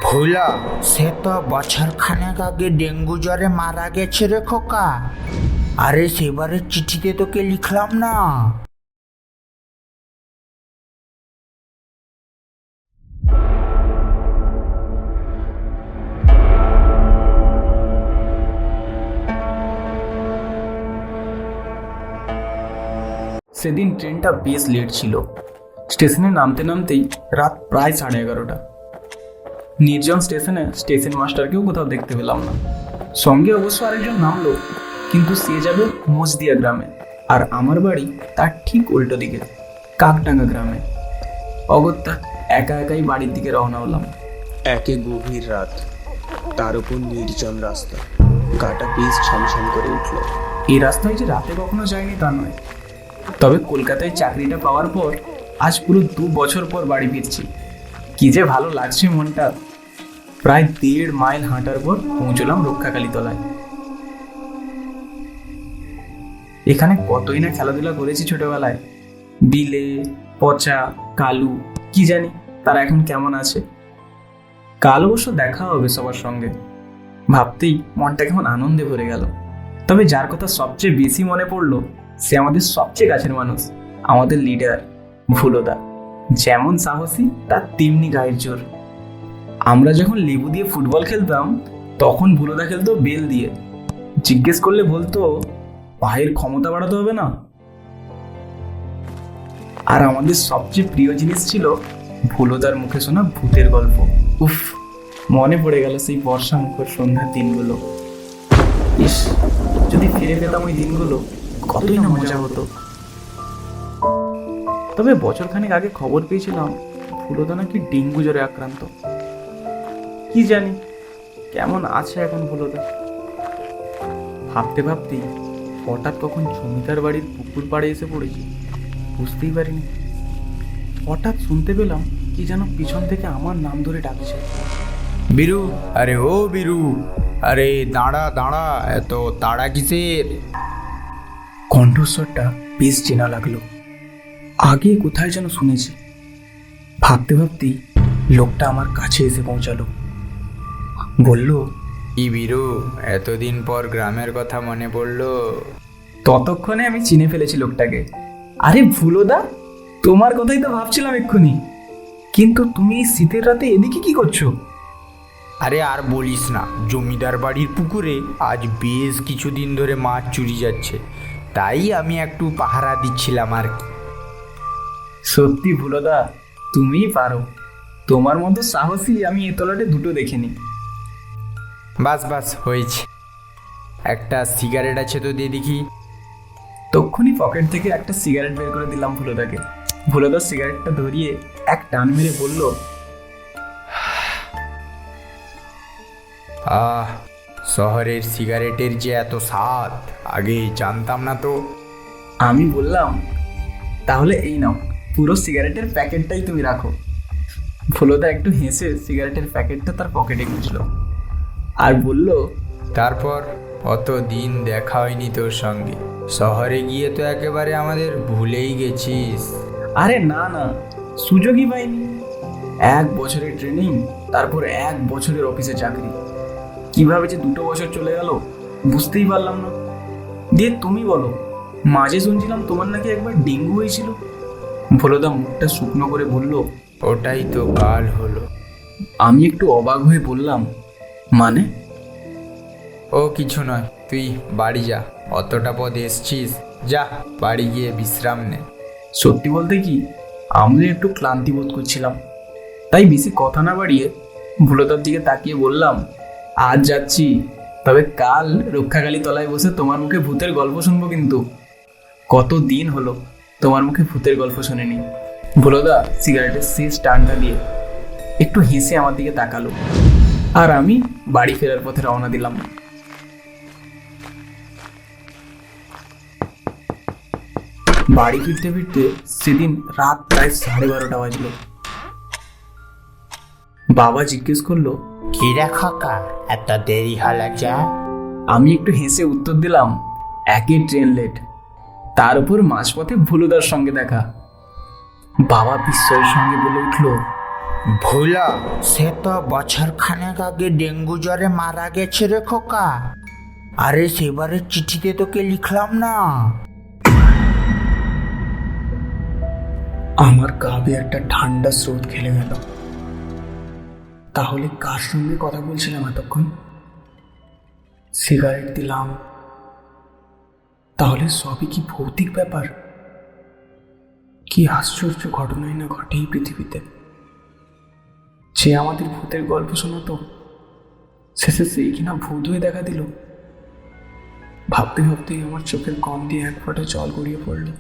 ভোলা, সে তো বছর খানেক আগে ডেঙ্গু জ্বরে মারা গেছে রে খোকা। আরে সেবারের চিঠিতে তোকে লিখলাম না। সেদিন ট্রেনটা বেশ লেট ছিল। স্টেশনে নামতে নামতেই রাত প্রায় 11:30। নির্জন স্টেশনে স্টেশন মাস্টারকেও কোথাও দেখতে পেলাম না। সঙ্গে অবশ্য আরেকজন নামলো, কিন্তু সে যাবে মজদিয়া গ্রামে, আর আমার বাড়ি তার ঠিক উল্টো দিকে, কাকডাঙ্গা গ্রামে। অগত্যা একা একাই বাড়ির দিকে রওনা হলাম। একে গভীর রাত, তার উপর নির্জন রাস্তা, গাটা বেশ ছমছম করে উঠল। এই রাস্তায় যে রাতে কখনো যায়নি তা নয়, তবে কলকাতায় চাকরিটা পাওয়ার পর আজ পুরো 2 বছর পর বাড়ি ফিরছি। কি যে ভালো লাগছে মনটা। প্রায় 1.5 মাইল হাঁটার পর পৌঁছলাম রক্ষাকালী তলায়। এখানে কতই না খেলাধুলা করেছি ছোটবেলায়। বিলে, পচা, কালু, কি জানি তারা এখন কেমন আছে। কাল অবশ্য দেখা হবে সবার সঙ্গে, ভাবতেই মনটা কেমন আনন্দে ভরে গেল। তবে যার কথা সবচেয়ে বেশি মনে পড়লো, সে আমাদের সবচেয়ে কাছের মানুষ, আমাদের লিডার ভুলোদা। যেমন সাহসী তার তেমনি গায়ের জোর। আমরা যখন লেবু দিয়ে ফুটবল খেলতাম, তখন ভুলোদা খেলতো বেল দিয়ে। জিজ্ঞেস করলে বলতো, পায়ের ক্ষমতা বাড়াতে হবে না। আর আমাদের সবচেয়ে প্রিয় জিনিস ছিল ভুলোদার মুখে শোনা ভূতের গল্প। উফ, মনে পড়ে গেল সেই বর্ষা মুখর সন্ধ্যার দিনগুলো। ইস, যদি ফিরে পেতাম ওই দিনগুলো, কতই না মজা হতো। তবে বছরখানেক আগে খবর পেয়েছিলাম ভুলোদা নাকি ডেঙ্গু জ্বরে আক্রান্ত। কি জানি কেমন আছে এখন ভুলোদা। ভাবতে ভাবতেই হঠাৎ কখন জমিদার বাড়ির পুকুর পাড়ে এসে পড়েছি, বুঝতেই পারিনি। হঠাৎ শুনতে পেলাম কি যেন পিছন থেকে আমার নাম ধরে ডাকছে। বীরু, আরে ও বীরু, আরে দাঁড়া দাঁড়া, এত তাড়া কিসের? কণ্ঠস্বরটা বেশ চেনা লাগলো, আগে কোথায় যেন শুনেছি। ভাবতে ভাবতেই লোকটা আমার কাছে এসে পৌঁছালো। বলল, ই বীরু, এতদিন পর গ্রামের কথা মনে পড়লো? ততক্ষণে আমি চিনে ফেলেছি লোকটাকে। আরে ভুলোদা, তোমার কথাই তো ভাবছিলাম এক্ষুনি। কিন্তু তুমি এই শীতের রাতে এদিকে কি করছো? আরে আর বলিস না, জমিদার বাড়ির পুকুরে আজ বেশ কিছুদিন ধরে মাছ চুরি যাচ্ছে, তাই আমি একটু পাহারা দিচ্ছিলাম আর কি। সত্যি ভুলোদা, তুমিই পারো। তোমার মতো সাহসী আমি এ তলাটে দুটো দেখিনি। বাস বাস, হয়েছে। একটা সিগারেট আছে তো দিয়ে দেখি। তক্ষুনি পকেট থেকে একটা সিগারেট বের করে দিলাম ভুলোদাকে। ভুলোদা সিগারেটটা ধরিয়ে এক টান মেরে বলল, আহ, শহরের সিগারেটের যে এত স্বাদ, আগে জানতাম না তো। আমি বললাম, তাহলে এই নাও, পুরো সিগারেটের প্যাকেটটাই তুমি রাখো। ভুলোদা একটু হেসে সিগারেটের প্যাকেটটা তার পকেটে গুঁজল আর বলল, তারপর অত দিন দেখা হয়নি তোর সঙ্গে, শহরে গিয়ে তো একেবারে আমাদের ভুলেই গেছিস। আরে না না, সুযোগই পাইনি। 1 বছরের ট্রেনিং, তারপর 1 বছরের অফিসে চাকরি, কিভাবে যে 2 বছর চলে গেল বুঝতেই পারলাম না। দিয়ে তুমি বলো, মাঝে শুনছিলাম তোমার নাকি একবার ডেঙ্গু হয়েছিল। ভোলদা মুখটা শুকনো করে বলল, ওটাই তো কাল হলো। আমি একটু অবাক হয়ে বললাম, মানে? ও কিছু নয়, তুই বাড়ি যা, অতটা পথ এসছিস, যা বাড়ি গিয়ে বিশ্রাম নে। সত্যি বলতে কি, আমি একটু ক্লান্তি বোধ করছিলাম, তাই বেশি কথা না বাড়িয়ে ভুলতার দিকে তাকিয়ে বললাম, আজ যাচ্ছি, তবে কাল রক্ষাকালী তলায় বসে তোমার মুখে ভূতের গল্প শুনবো কিন্তু। কত দিন হলো তোমার মুখে ভূতের গল্প শুনিনি। ভুলদা সিগারেটের শেষ টানটা দিয়ে একটু হেসে আমার দিকে তাকালো, আর আমি বাড়ি ফেরার পথে রওনা দিলাম। বাড়ি ফিরতে ফিরতে সেদিন রাত প্রায় 12:30 বাজলো। বাবা জিজ্ঞেস করলো, কি রে খোকা, এত দেরি হলো যে? আমি একটু হেসে উত্তর দিলাম, একই ট্রেন লেট, তার উপর মাঝপথে ভুলুদার সঙ্গে দেখা। বাবা বিস্ময়ের সঙ্গে বলে উঠল, ভোলা, সে তো বছর খানেক আগে ডেঙ্গু জ্বরে মারা গেছে রে খোকা। আরে সেবারের চিঠিতে তোকে লিখলাম না। আমার কাবে একটা ঠান্ডা স্রোত খেলে গেল। তাহলে কার সঙ্গে কথা বলছিলাম এতক্ষণ? সিগারেট দিলাম, তাহলে সবই কি ভৌতিক ব্যাপার? কি আশ্চর্য ঘটনাই না ঘটে এই পৃথিবীতে। যে আমাদের ভূতের গল্প শোনাতো, শেষে সেই কিনা ভূত হয়ে দেখা দিল। ভাবতে ভাবতেই আমার চোখের কম দিয়ে এক ফোঁটা জল গড়িয়ে পড়লো।